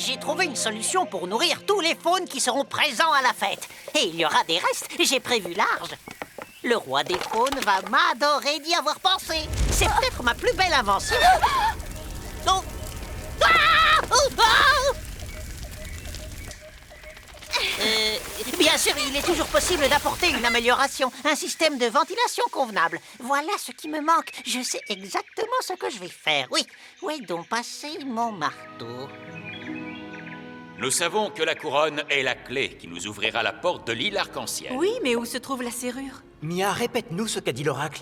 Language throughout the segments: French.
j'ai trouvé une solution pour nourrir tous les faunes qui seront présents à la fête. Et il y aura des restes, j'ai prévu large. Le roi des faunes va m'adorer d'y avoir pensé. C'est peut-être ma plus belle invention. Oh. Ah! Oh! Ah! Bien sûr, il est toujours possible d'apporter une amélioration, un système de ventilation convenable. Voilà ce qui me manque. Je sais exactement ce que je vais faire. Oui, où est donc passé mon marteau? Nous savons que la couronne est la clé qui nous ouvrira la porte de l'île arc-en-ciel. Oui, mais où se trouve la serrure? Mia, répète-nous ce qu'a dit l'oracle.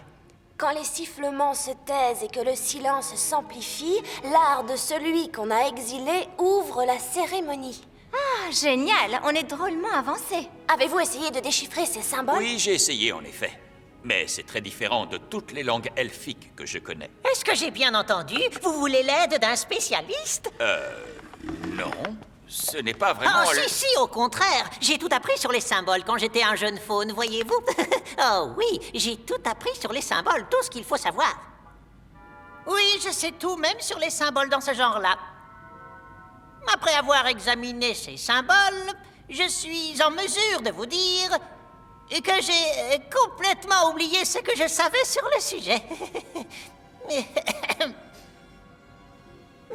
Quand les sifflements se taisent et que le silence s'amplifie, l'art de celui qu'on a exilé ouvre la cérémonie. Ah, génial! On est drôlement avancé. Avez-vous essayé de déchiffrer ces symboles? Oui, j'ai essayé en effet. Mais c'est très différent de toutes les langues elfiques que je connais. Est-ce que j'ai bien entendu? Vous voulez l'aide d'un spécialiste? Non, ce n'est pas vraiment... Oh, si, au contraire. J'ai tout appris sur les symboles quand j'étais un jeune faune, voyez-vous? Oh oui, j'ai tout appris sur les symboles, tout ce qu'il faut savoir. Oui, je sais tout, même sur les symboles dans ce genre-là. Après avoir examiné ces symboles, je suis en mesure de vous dire que j'ai complètement oublié ce que je savais sur le sujet.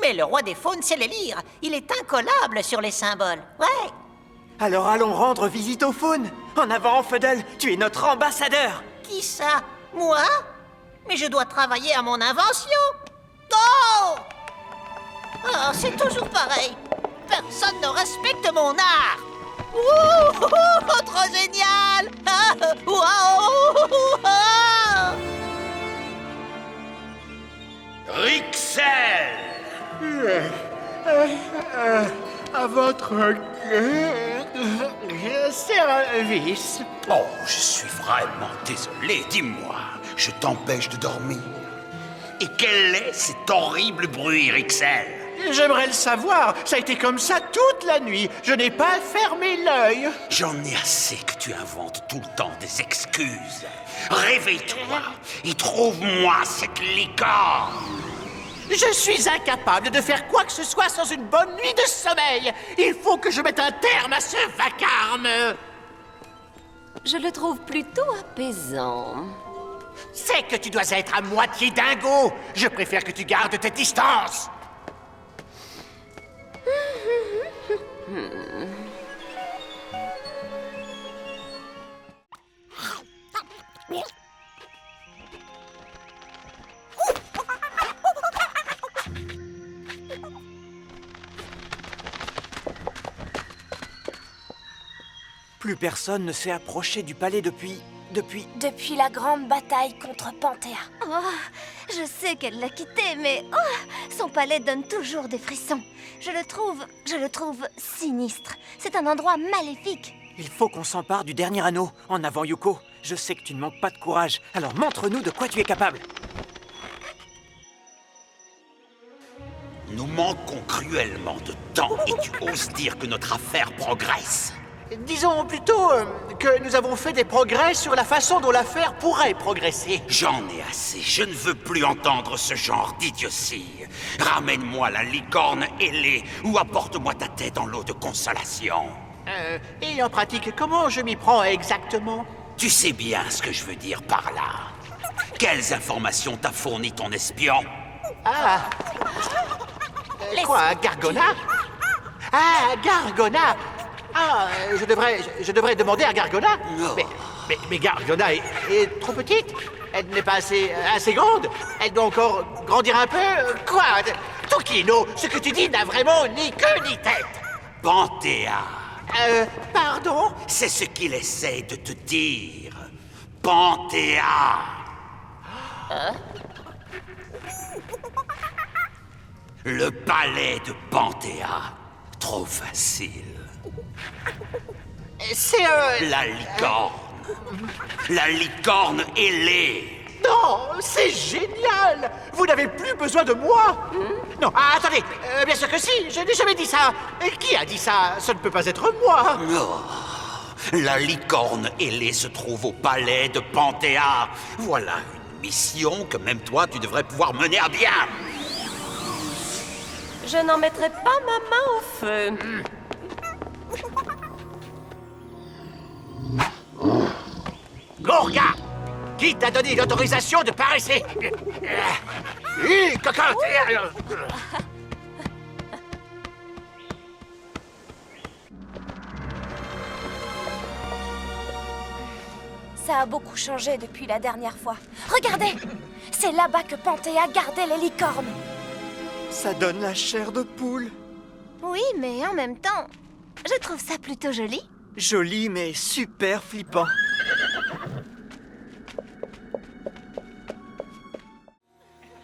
Mais le roi des faunes sait les lire. Il est incollable sur les symboles. Ouais. Alors allons rendre visite aux faunes. En avant, Fuddle, tu es notre ambassadeur. Qui ça? Moi? Mais je dois travailler à mon invention. Oh! Oh, c'est toujours pareil. Personne ne respecte mon art. Ouh, trop génial! Ah, waouh! Ah. Rixel! À votre service. Oh, je suis vraiment désolé. Dis-moi, je t'empêche de dormir. Et quel est cet horrible bruit, Rixel? J'aimerais le savoir. Ça a été comme ça toute la nuit. Je n'ai pas fermé l'œil. J'en ai assez que tu inventes tout le temps des excuses. Réveille-toi et trouve-moi cette licorne. Je suis incapable de faire quoi que ce soit sans une bonne nuit de sommeil. Il faut que je mette un terme à ce vacarme. Je le trouve plutôt apaisant. C'est que tu dois être à moitié dingo. Je préfère que tu gardes tes distances. Plus personne ne s'est approché du palais depuis... Depuis la grande bataille contre Panthéa. Oh, je sais qu'elle l'a quitté, mais son palais donne toujours des frissons. Je le trouve sinistre. C'est un endroit maléfique. Il faut qu'on s'empare du dernier anneau. En avant, Yuko. Je sais que tu ne manques pas de courage. Alors montre-nous de quoi tu es capable. Nous manquons cruellement de temps et tu oses dire que notre affaire progresse. Disons plutôt que nous avons fait des progrès sur la façon dont l'affaire pourrait progresser. J'en ai assez. Je ne veux plus entendre ce genre d'idiotie. Ramène-moi la licorne ailée ou apporte-moi ta tête dans l'eau de consolation. Et en pratique, comment je m'y prends exactement? Tu sais bien ce que je veux dire par là. Quelles informations t'a fourni ton espion? Ah. Quoi, Gargona? Ah, Gargona. Ah, je devrais demander à Gargona. Oh. Mais Gargona est trop petite. Elle n'est pas assez grande. Elle doit encore grandir un peu. Quoi? Tokino, ce que tu dis n'a vraiment ni queue ni tête. Panthéa. Pardon? C'est ce qu'il essaie de te dire. Panthéa. Le palais de Panthéa. Trop facile. C'est La licorne. La licorne ailée. Non, c'est génial! Vous n'avez plus besoin de moi! Non, attendez, bien sûr que si, je n'ai jamais dit ça! Et qui a dit ça? Ça ne peut pas être moi! Oh. La licorne ailée se trouve au palais de Panthéa. Voilà une mission que même toi tu devrais pouvoir mener à bien. Je n'en mettrai pas ma main au feu. Gourga! Qui t'a donné l'autorisation de paraisser? Cocotte! Ça a beaucoup changé depuis la dernière fois. Regardez! C'est là-bas que Panthéa gardait les licornes. Ça donne la chair de poule. Oui, mais en même temps, je trouve ça plutôt joli. Joli, mais super flippant.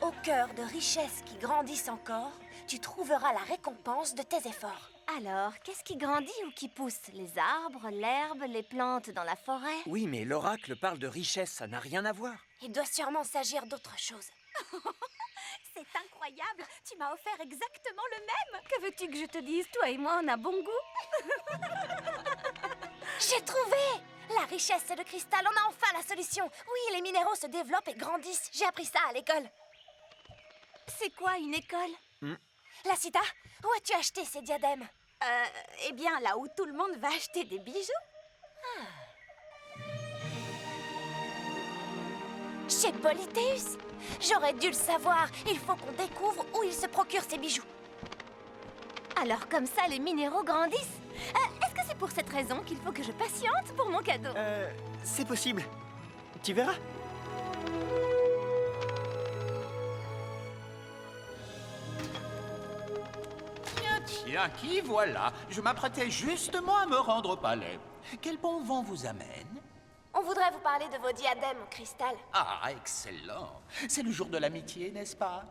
Au cœur de richesses qui grandissent encore, tu trouveras la récompense de tes efforts. Alors, qu'est-ce qui grandit ou qui pousse? Les arbres, l'herbe, les plantes dans la forêt? Oui, mais l'oracle parle de richesse, ça n'a rien à voir. Il doit sûrement s'agir d'autre chose. C'est incroyable! Tu m'as offert exactement le même! Que veux-tu que je te dise? Toi et moi, on a bon goût! J'ai trouvé! La richesse et le cristal, on a enfin la solution! Oui, les minéraux se développent et grandissent. J'ai appris ça à l'école. C'est quoi une école? Lacita, où as-tu acheté ces diadèmes? Eh bien, là où tout le monde va acheter des bijoux. Chez Polythéus? J'aurais dû le savoir. Il faut qu'on découvre où il se procure ses bijoux. Alors comme ça, les minéraux grandissent. Est-ce que c'est pour cette raison qu'il faut que je patiente pour mon cadeau? C'est possible. Tu verras. Tiens, qui voilà? Je m'apprêtais justement à me rendre au palais. Quel bon vent vous amène? On voudrait vous parler de vos diadèmes au cristal. Ah, excellent. C'est le jour de l'amitié, n'est-ce pas?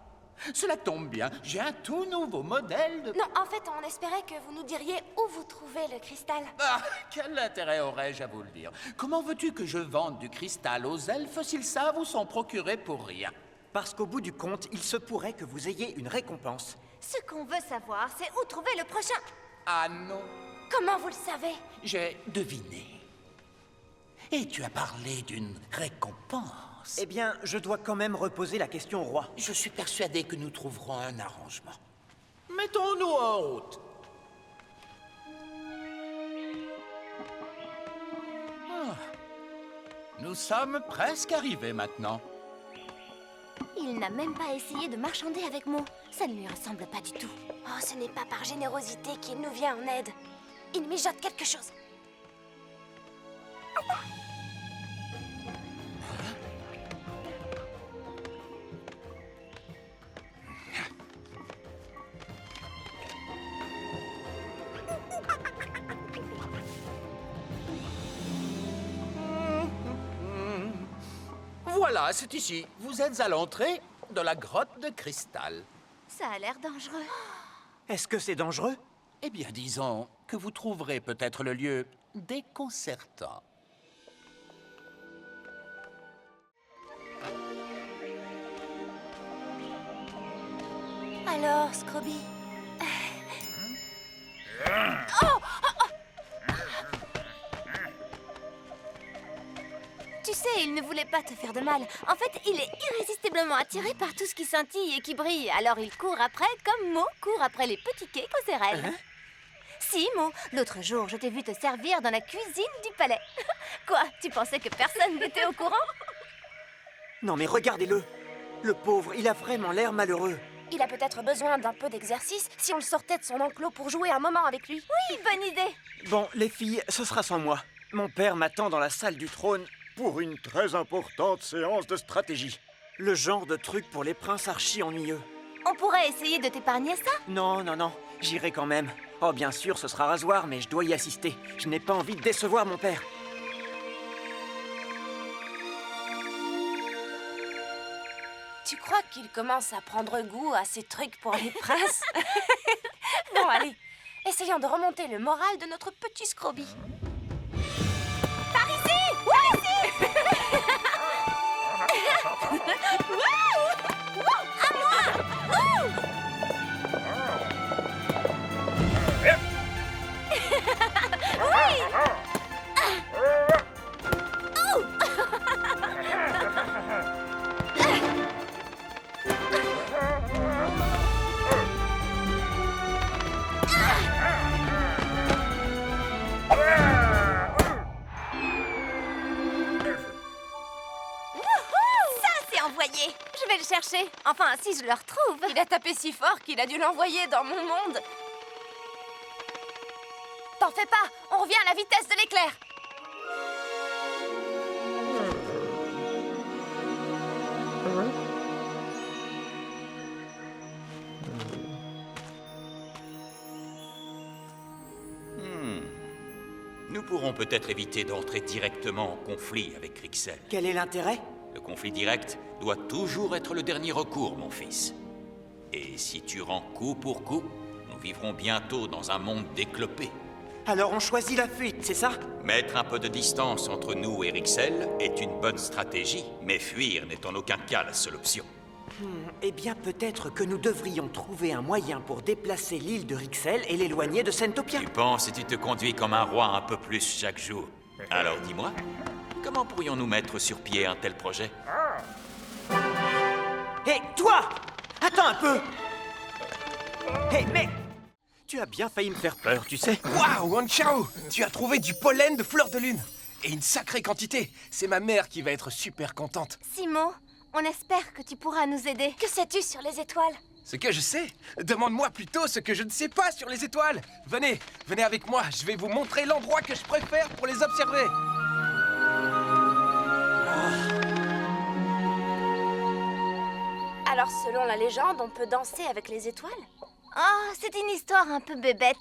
Cela tombe bien, j'ai un tout nouveau modèle de... Non, en fait, on espérait que vous nous diriez où vous trouvez le cristal. Ah, quel intérêt aurais-je à vous le dire? Comment veux-tu que je vende du cristal aux elfes s'ils savent où s'en procurer pour rien? Parce qu'au bout du compte, il se pourrait que vous ayez une récompense. Ce qu'on veut savoir, c'est où trouver le prochain. Ah non, Comment vous le savez? j'ai deviné. Et tu as parlé d'une récompense. Eh bien, je dois quand même reposer la question au roi. Je suis persuadé que nous trouverons un arrangement. Mettons-nous en route. Ah. Nous sommes presque arrivés maintenant. Il n'a même pas essayé de marchander avec moi. Ça ne lui ressemble pas du tout. Oh, ce n'est pas par générosité qu'il nous vient en aide. Il mijote quelque chose. Voilà, c'est ici. Vous êtes à l'entrée de la grotte de cristal. Ça a l'air dangereux. Est-ce que c'est dangereux? Eh bien, disons que vous trouverez peut-être le lieu déconcertant. Alors, Scrooby? Tu sais, il ne voulait pas te faire de mal. En fait, il est irrésistiblement attiré par tout ce qui scintille et qui brille. Alors il court après, comme Mo court après les petits cakes aux céréales. Si, Mo, l'autre jour, je t'ai vu te servir dans la cuisine du palais. Quoi, tu pensais que personne n'était au courant? Non mais regardez-le. Le pauvre, il a vraiment l'air malheureux. Il a peut-être besoin d'un peu d'exercice si on le sortait de son enclos pour jouer un moment avec lui. Oui, bonne idée. Bon, les filles, ce sera sans moi. Mon père m'attend dans la salle du trône pour une très importante séance de stratégie. Le genre de truc pour les princes archi ennuyeux. On pourrait essayer de t'épargner ça? Non, non, non, j'irai quand même. Oh, bien sûr, ce sera rasoir, mais je dois y assister. Je n'ai pas envie de décevoir mon père. Tu crois qu'il commence à prendre goût à ces trucs pour les princes? Bon, allez, essayons de remonter le moral de notre petit Scrooby. Par ici! Par ici! À moi! marché. Enfin, si je le retrouve. Il a tapé si fort qu'il a dû l'envoyer dans mon monde. T'en fais pas, on revient à la vitesse de l'éclair. Nous pourrons peut-être éviter d'entrer directement en conflit avec Rixel. Quel est l'intérêt? Le conflit direct doit toujours être le dernier recours, mon fils. Et si tu rends coup pour coup, nous vivrons bientôt dans un monde déclopé. Alors on choisit la fuite, c'est ça? Mettre un peu de distance entre nous et Rixel est une bonne stratégie, mais fuir n'est en aucun cas la seule option. Eh bien, peut-être que nous devrions trouver un moyen pour déplacer l'île de Rixel et l'éloigner de Sentopia. Tu penses et tu te conduis comme un roi un peu plus chaque jour. Alors dis-moi, comment pourrions-nous mettre sur pied un tel projet? Hé, toi! Attends un peu! Hé, mais... Tu as bien failli me faire peur, tu sais. Waouh, Wanchao! Tu as trouvé du pollen de fleur de lune. Et une sacrée quantité. C'est ma mère qui va être super contente. Simo, on espère que tu pourras nous aider. Que sais-tu sur les étoiles? Ce que je sais? Demande-moi plutôt ce que je ne sais pas sur les étoiles. Venez, venez avec moi. Je vais vous montrer l'endroit que je préfère pour les observer. Alors, selon la légende, on peut danser avec les étoiles? Oh, c'est une histoire un peu bébête.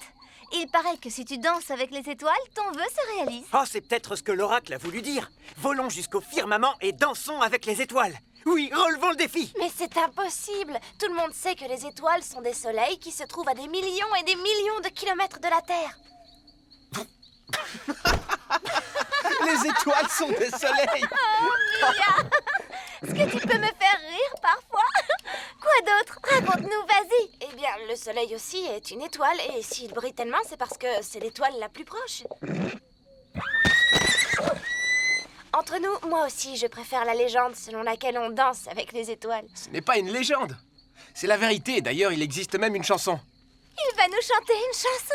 Il paraît que si tu danses avec les étoiles, ton vœu se réalise. Oh, c'est peut-être ce que l'oracle a voulu dire. Volons jusqu'au firmament et dansons avec les étoiles. Oui, relevons le défi. Mais c'est impossible. Tout le monde sait que les étoiles sont des soleils qui se trouvent à des millions et des millions de kilomètres de la Terre. Les étoiles sont des soleils. Oh, Mia! Est-ce que tu peux me faire rire parfois? Quoi d'autre? Raconte-nous, vas-y. Eh bien, le soleil aussi est une étoile, et s'il brille tellement, c'est parce que c'est l'étoile la plus proche. Entre nous, moi aussi, je préfère la légende selon laquelle on danse avec les étoiles. Ce n'est pas une légende. C'est la vérité. D'ailleurs, il existe même une chanson. Il va nous chanter une chanson.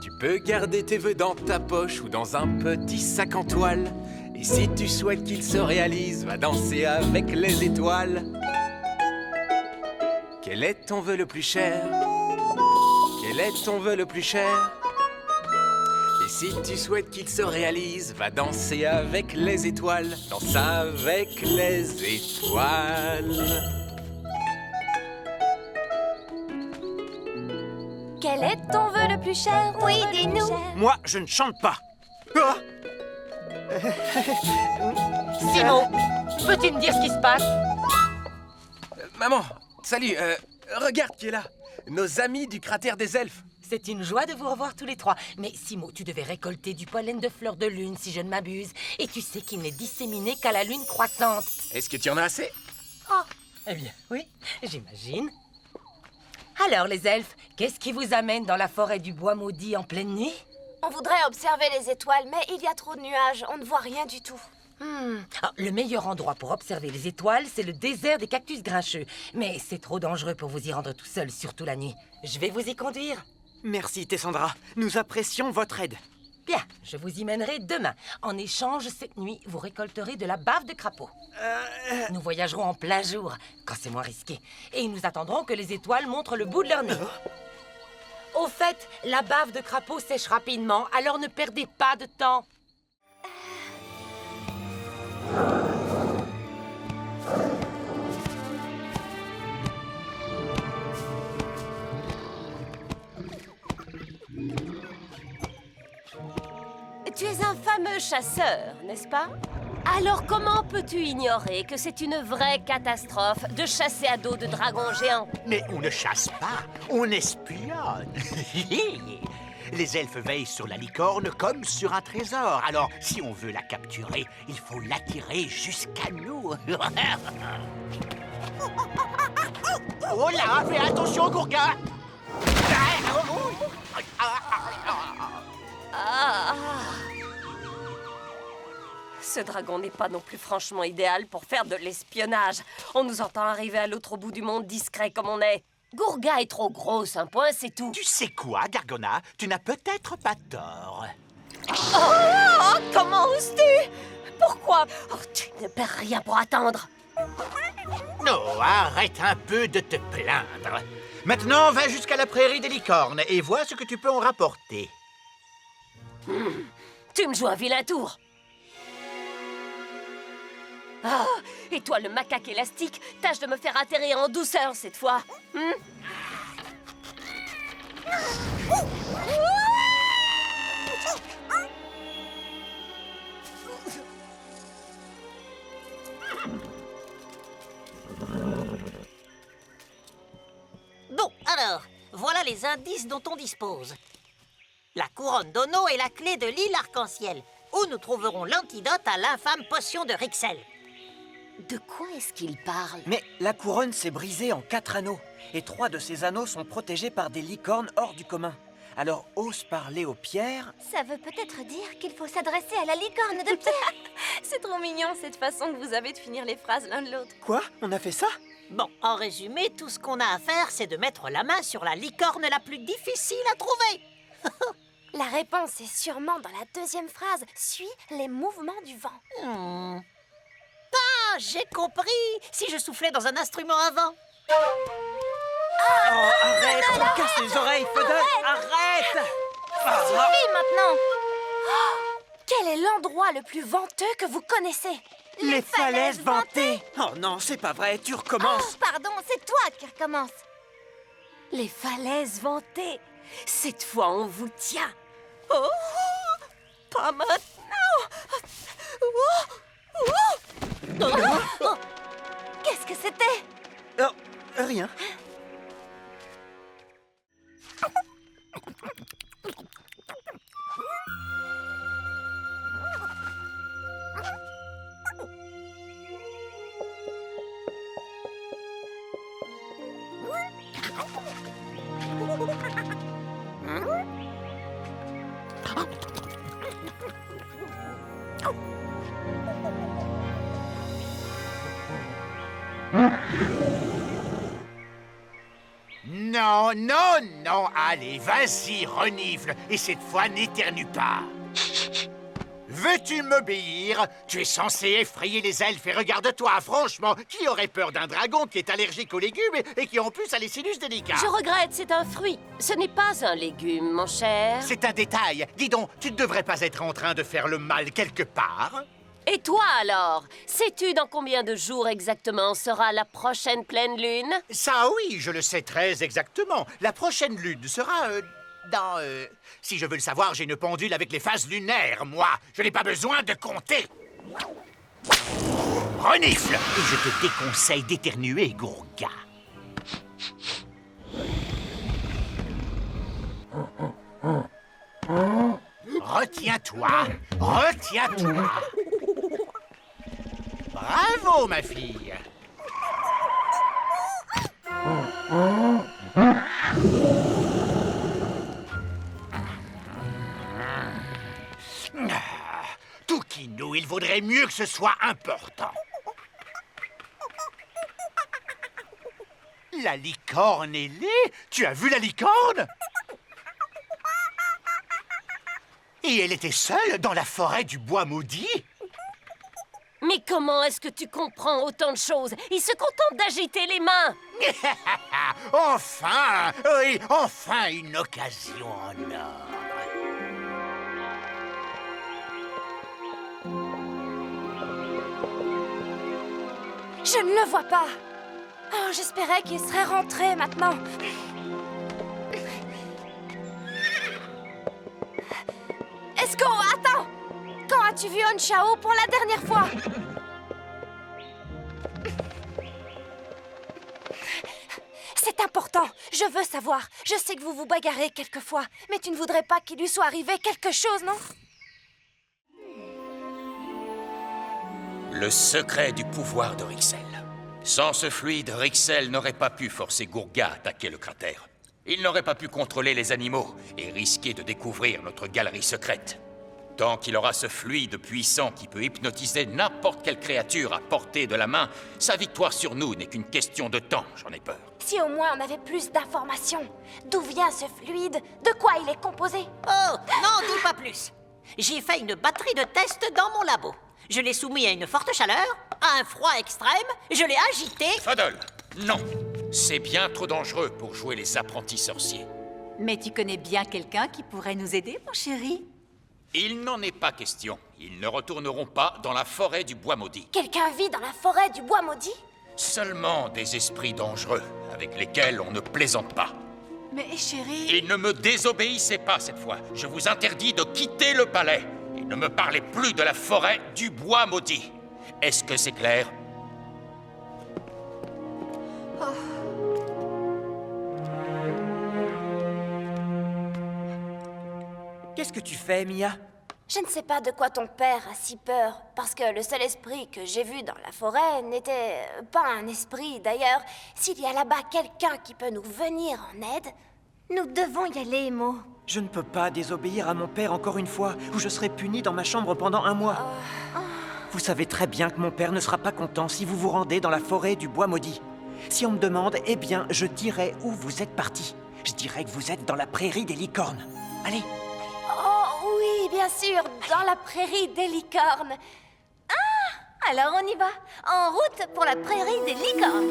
Tu peux garder tes vœux dans ta poche ou dans un petit sac en toile. Et si tu souhaites qu'ils se réalisent, va danser avec les étoiles. Quel est ton vœu le plus cher? Quel est ton vœu le plus cher? Et si tu souhaites qu'il se réalise, va danser avec les étoiles. Danse avec les étoiles. Quel est ton vœu le plus cher? Oui, dis-nous. Moi, je ne chante pas. Ah! Simon, peux-tu me dire ce qui se passe? Maman, salut, regarde qui est là. Nos amis du cratère des elfes. C'est une joie de vous revoir tous les trois. Mais Simo, tu devais récolter du pollen de fleur de lune, si je ne m'abuse. Et tu sais qu'il n'est disséminé qu'à la lune croissante. Est-ce que tu en as assez? Oh, eh bien, oui, j'imagine. Alors, les elfes, qu'est-ce qui vous amène dans la forêt du bois maudit en pleine nuit? On voudrait observer les étoiles, mais il y a trop de nuages, on ne voit rien du tout. Le meilleur endroit pour observer les étoiles, c'est le désert des cactus grincheux. Mais c'est trop dangereux pour vous y rendre tout seul, surtout la nuit. Je vais vous y conduire. Merci, Tessandra. Nous apprécions votre aide. Bien, je vous y mènerai demain. En échange, cette nuit, vous récolterez de la bave de crapaud. Nous voyagerons en plein jour, quand c'est moins risqué. Et nous attendrons que les étoiles montrent le bout de leur nez. Au fait, la bave de crapaud sèche rapidement, alors ne perdez pas de temps. Tu es un fameux chasseur, n'est-ce pas? Alors comment peux-tu ignorer que c'est une vraie catastrophe de chasser à dos de dragons géants? Mais on ne chasse pas, on espionne. Les elfes veillent sur la licorne comme sur un trésor. Alors, si on veut la capturer, il faut l'attirer jusqu'à nous. Oh là, fais attention, Gourga. Ce dragon n'est pas non plus franchement idéal pour faire de l'espionnage. On nous entend arriver à l'autre bout du monde discret comme on est. Gourga est trop grosse, un point, c'est tout. Tu sais quoi, Gargona? Tu n'as peut-être pas tort. Oh, comment oses-tu? Pourquoi? Oh, tu ne perds rien pour attendre. Non, arrête un peu de te plaindre. Maintenant, va jusqu'à la prairie des licornes et vois ce que tu peux en rapporter. Tu me joues un vilain tour. Ah, et toi, le macaque élastique, tâche de me faire atterrir en douceur cette fois. Bon, alors, voilà les indices dont on dispose. La couronne d'Ono est la clé de l'île Arc-en-Ciel, où nous trouverons l'antidote à l'infâme potion de Rixel. De quoi est-ce qu'il parle? Mais la couronne s'est brisée en 4 anneaux, et 3 de ces anneaux sont protégés par des licornes hors du commun. Alors ose parler aux pierres. Ça veut peut-être dire qu'il faut s'adresser à la licorne de pierre. C'est trop mignon cette façon que vous avez de finir les phrases l'un de l'autre. Quoi? On a fait ça? Bon, en résumé, tout ce qu'on a à faire, c'est de mettre la main sur la licorne la plus difficile à trouver. La réponse est sûrement dans la deuxième phrase. Suis les mouvements du vent. Ah, j'ai compris. Si je soufflais dans un instrument avant. Oh, arrête! On me casse les oreilles, Fudge! Arrête! Ça suffit maintenant. Oh, quel est l'endroit le plus venteux que vous connaissez? Les falaises vantées! Oh non, c'est pas vrai, tu recommences! Oh, pardon, c'est toi qui recommence. Les falaises vantées. Cette fois, on vous tient. Oh, pas maintenant. Qu'est-ce que c'était? Oh, rien. Non, non, non, allez, vas-y, renifle, et cette fois, n'éternue pas. Veux-tu m'obéir? Tu es censé effrayer les elfes et regarde-toi, franchement, qui aurait peur d'un dragon qui est allergique aux légumes et qui en plus a les sinus délicats? Je regrette, c'est un fruit. Ce n'est pas un légume, mon cher. C'est un détail. Dis donc, tu ne devrais pas être en train de faire le mal quelque part? Et toi alors? Sais-tu dans combien de jours exactement sera la prochaine pleine lune? Ça oui, je le sais très exactement. La prochaine lune sera dans... Si je veux le savoir, j'ai une pendule avec les phases lunaires, moi. Je n'ai pas besoin de compter. Renifle! Et je te déconseille d'éternuer, Gourga. Retiens-toi! Retiens-toi! Bravo, ma fille! Toukinou, il vaudrait mieux que ce soit important. La licorne ailée? Tu as vu la licorne? Et elle était seule dans la forêt du bois maudit? Mais comment est-ce que tu comprends autant de choses? Il se contente d'agiter les mains. Enfin! Oui, enfin une occasion en or. Je ne le vois pas. Oh, j'espérais qu'il serait rentré maintenant. Esco, attends! Quand as-tu vu Hon Chao pour la dernière fois? C'est important. Je veux savoir. Je sais que vous vous bagarrez quelquefois, mais tu ne voudrais pas qu'il lui soit arrivé quelque chose, non? Le secret du pouvoir de Rixel. Sans ce fluide, Rixel n'aurait pas pu forcer Gourga à attaquer le cratère. Il n'aurait pas pu contrôler les animaux et risquer de découvrir notre galerie secrète. Tant qu'il aura ce fluide puissant qui peut hypnotiser n'importe quelle créature à portée de la main, sa victoire sur nous n'est qu'une question de temps, j'en ai peur. Si au moins on avait plus d'informations. D'où vient ce fluide? De quoi il est composé? Oh, n'en dis pas plus. J'ai fait une batterie de tests dans mon labo. Je l'ai soumis à une forte chaleur, à un froid extrême, je l'ai agité... Fuddle, non. C'est bien trop dangereux pour jouer les apprentis sorciers. Mais tu connais bien quelqu'un qui pourrait nous aider, mon chéri? Il n'en est pas question. Ils ne retourneront pas dans la forêt du bois maudit. Quelqu'un vit dans la forêt du bois maudit? Seulement des esprits dangereux, avec lesquels on ne plaisante pas. Mais chéri... Et ne me désobéissez pas cette fois. Je vous interdis de quitter le palais. Et ne me parlez plus de la forêt du bois maudit. Est-ce que c'est clair? Qu'est-ce que tu fais, Mia? Je ne sais pas de quoi ton père a si peur, parce que le seul esprit que j'ai vu dans la forêt n'était pas un esprit. D'ailleurs, s'il y a là-bas quelqu'un qui peut nous venir en aide, nous devons y aller, Mo. Je ne peux pas désobéir à mon père encore une fois, ou je serai puni dans ma chambre pendant 1 mois. Vous savez très bien que mon père ne sera pas content si vous vous rendez dans la forêt du bois maudit. Si on me demande, eh bien, je dirai où vous êtes parti. Je dirai que vous êtes dans la prairie des licornes. Allez. Oh oui, bien sûr, dans la prairie des licornes. Ah, alors on y va. En route pour la prairie des licornes.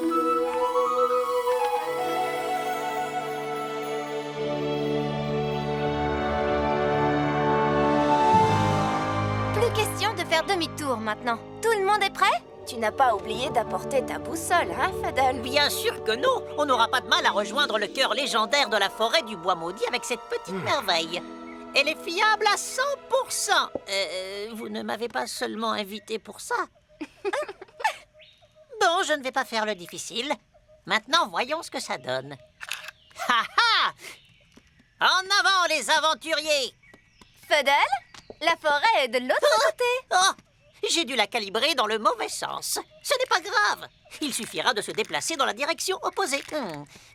Plus question de faire demi-tour maintenant. Tout le monde est prêt? Tu n'as pas oublié d'apporter ta boussole, hein, Fuddle? Bien sûr que non. On n'aura pas de mal à rejoindre le cœur légendaire de la forêt du bois maudit avec cette petite merveille. Elle est fiable à 100%. Vous ne m'avez pas seulement invité pour ça. Bon, je ne vais pas faire le difficile. Maintenant, voyons ce que ça donne. Ha ha! En avant, les aventuriers! Fuddle, la forêt est de l'autre côté. Oh! J'ai dû la calibrer dans le mauvais sens. Ce n'est pas grave. Il suffira de se déplacer dans la direction opposée.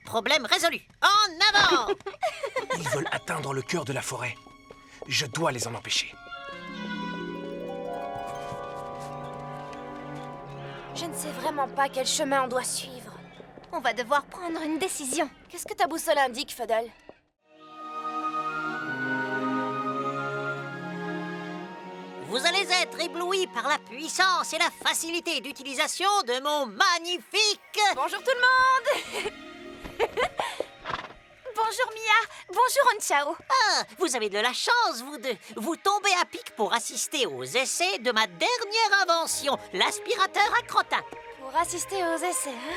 Problème résolu. En avant! Ils veulent atteindre le cœur de la forêt. Je dois les en empêcher. Je ne sais vraiment pas quel chemin on doit suivre. On va devoir prendre une décision. Qu'est-ce que ta boussole indique, Fuddle? Vous allez être éblouis par la puissance et la facilité d'utilisation de mon magnifique... Bonjour tout le monde. Bonjour Mia. Bonjour Onchao. Ah, vous avez de la chance, vous deux. Vous tombez à pic pour assister aux essais de ma dernière invention, l'aspirateur à crottin. Pour assister aux essais, hein?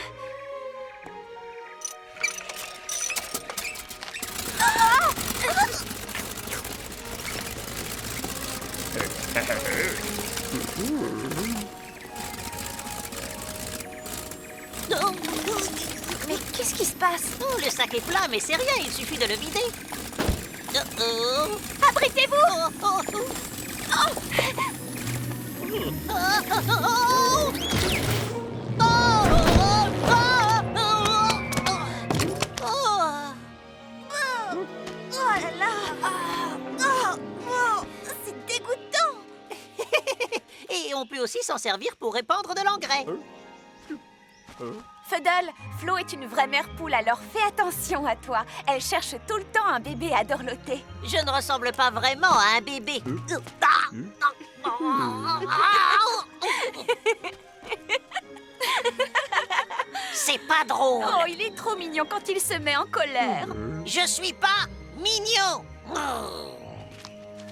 Mais qu'est-ce qui se passe? Oh, le sac est plein, mais c'est rien, il suffit de le vider. Abritez-vous. Oh là là. C'est dégoûtant. Et on peut aussi s'en servir pour répandre de l'engrais. Fuddle, Flo est une vraie mère poule, alors fais attention à toi. Elle cherche tout le temps un bébé à dorloter. Je ne ressemble pas vraiment à un bébé. C'est pas drôle. Oh, il est trop mignon quand il se met en colère. Je suis pas mignon.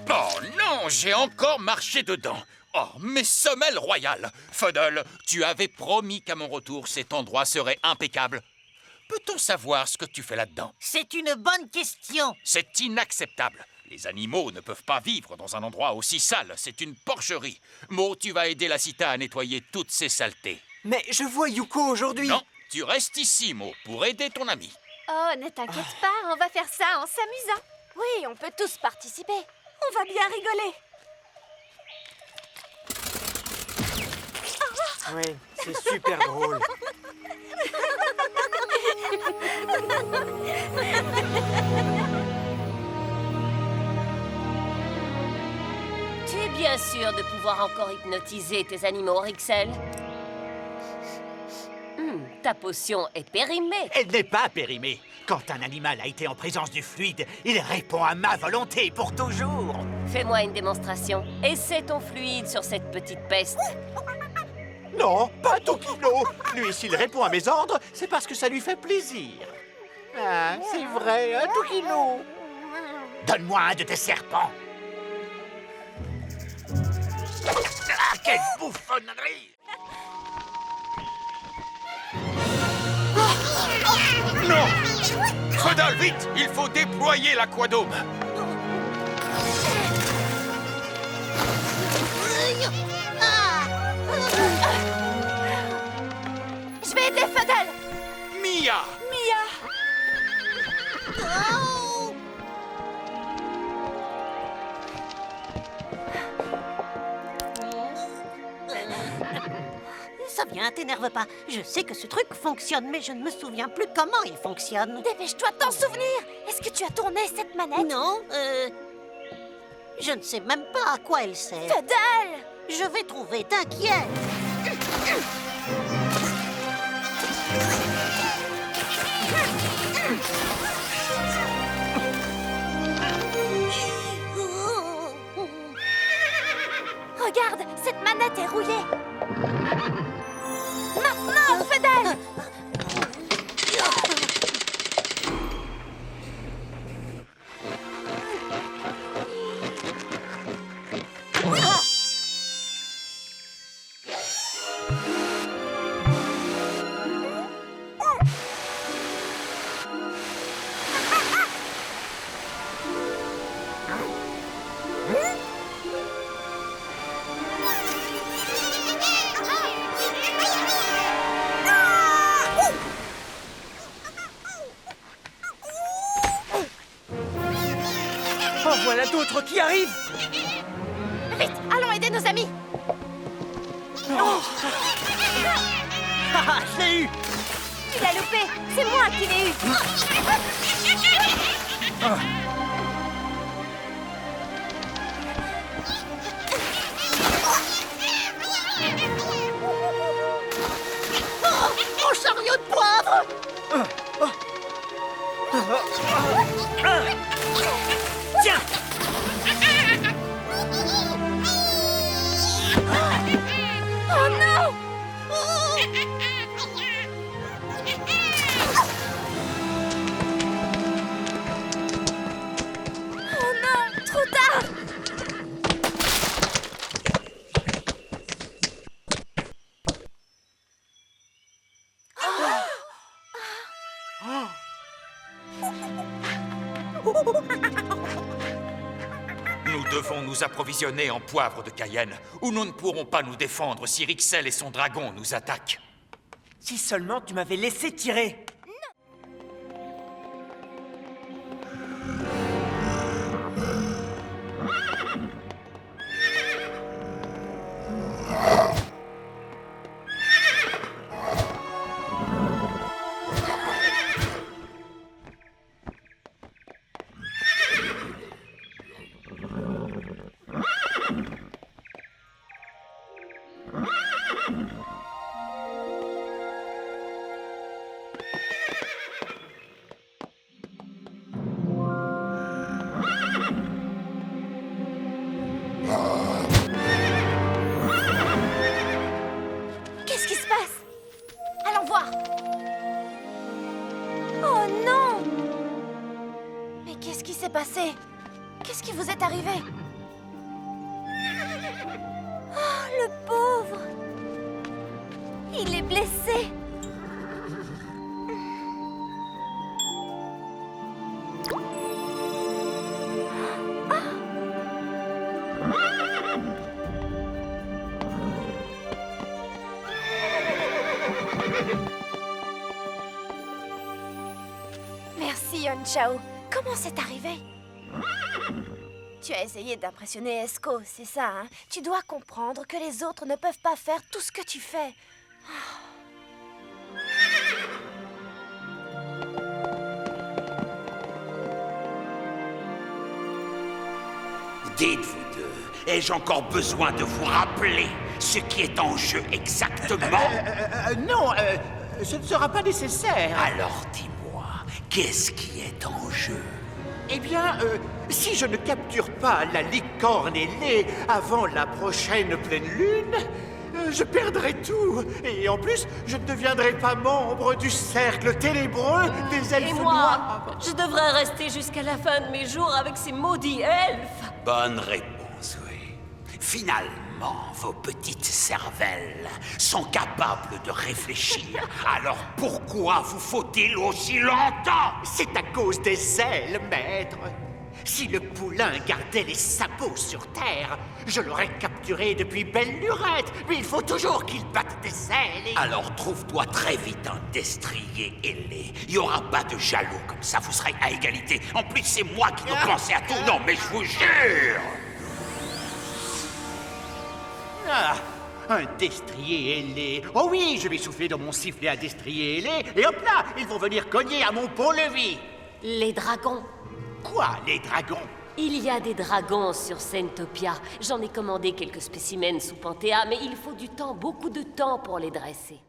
Oh non, j'ai encore marché dedans. Oh, mes semelles royales! Fuddle, tu avais promis qu'à mon retour, cet endroit serait impeccable. Peut-on savoir ce que tu fais là-dedans? C'est une bonne question. C'est inacceptable. Les animaux ne peuvent pas vivre dans un endroit aussi sale. C'est une porcherie. Mo, tu vas aider la Cita à nettoyer toutes ces saletés. Mais je vois Yuko aujourd'hui. Non, tu restes ici, Mo, pour aider ton ami. Oh, ne t'inquiète pas, on va faire ça en s'amusant. Oui, on peut tous participer. On va bien rigoler. Oui, c'est super drôle. Tu es bien sûr de pouvoir encore hypnotiser tes animaux, Rixel? Ta potion est périmée. Elle n'est pas périmée. Quand un animal a été en présence du fluide, il répond à ma volonté pour toujours. Fais-moi une démonstration. Essaie ton fluide sur cette petite peste. Non, pas Tokino. Lui, s'il répond à mes ordres, c'est parce que ça lui fait plaisir. Ah, c'est vrai, hein, Tokino? Donne-moi un de tes serpents. Ah, quelle bouffonnerie! Non! Feudal, vite! Il faut déployer l'aquadome! Je vais aider Feudal. Mia! Ça vient, t'énerve pas. Je sais que ce truc fonctionne, mais je ne me souviens plus comment il fonctionne. Dépêche-toi de t'en souvenir. Est-ce que tu as tourné cette manette? Non, je ne sais même pas à quoi elle sert. Feudal! Je vais trouver, t'inquiète. Regarde, cette manette est rouillée. Maintenant, Feudal! Oh, voilà d'autres qui arrivent! Vite, allons aider nos amis. Haha, je l'ai eu! Tu l'as loupé. C'est moi qui l'ai eu. Mon chariot de poivre! Tiens! Oh non! Oh non, trop tard! Nous devons nous approvisionner en poivre de Cayenne, ou nous ne pourrons pas nous défendre si Rixel et son dragon nous attaquent. Si seulement tu m'avais laissé tirer! Qu'est-ce qui se passe? Allons voir. Oh non! Mais qu'est-ce qui s'est passé? Qu'est-ce qui vous est arrivé? Oh, le pauvre! Il est blessé. Merci, Yon Chao. Comment c'est arrivé? Tu as essayé d'impressionner Esco, c'est ça, hein? Tu dois comprendre que les autres ne peuvent pas faire tout ce que tu fais. Dites-vous deux, ai-je encore besoin de vous rappeler ce qui est en jeu exactement? Non, ce ne sera pas nécessaire. Alors dis-moi, qu'est-ce qui est en jeu? Eh bien, si je ne capture pas la licorne ailée avant la prochaine pleine lune, je perdrai tout. Et en plus, je ne deviendrai pas membre du cercle ténébreux des elfes Et moi, noirs. je devrais rester jusqu'à la fin de mes jours avec ces maudits elfes. Bonne réponse, oui. Finalement, vos petites cervelles sont capables de réfléchir. Alors pourquoi vous faut-il aussi longtemps? C'est à cause des ailes, maître. Si le poulain gardait les sabots sur terre, je l'aurais capturé depuis belle lurette. Mais il faut toujours qu'il batte des ailes et... Alors trouve-toi très vite un destrier ailé. Il n'y aura pas de jaloux comme ça, vous serez à égalité. En plus, c'est moi qui dois penser à tout. Non, mais je vous jure! Ah, un destrier ailé. Oh oui, je vais souffler dans mon sifflet à destrier ailé, et hop là, ils vont venir cogner à mon pont-levis. Les dragons. Quoi, les dragons? Il y a des dragons sur Sentopia. J'en ai commandé quelques spécimens sous Panthéa, mais il faut du temps, beaucoup de temps pour les dresser.